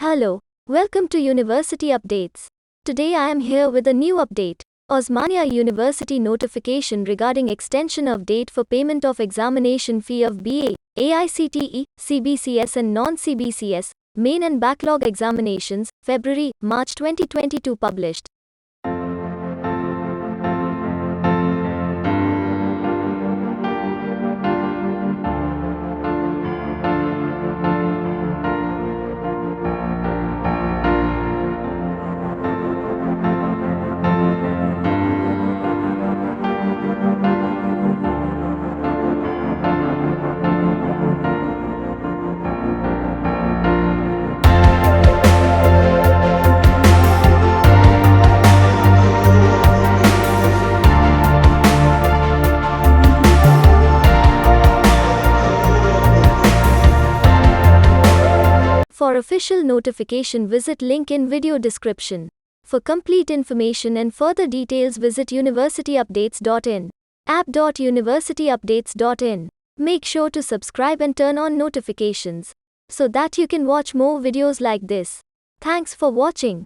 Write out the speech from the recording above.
Hello, welcome to University Updates. Today I am here with a new update. Osmania University notification regarding extension of date for payment of examination fee of BA, AICTE, CBCS and non-CBCS, main and backlog examinations, February-March 2022 published. For official notification, visit link in video description. For complete information and further details, visit universityupdates.in. app.universityupdates.in. Make sure to subscribe and turn on notifications so that you can watch more videos like this. Thanks for watching.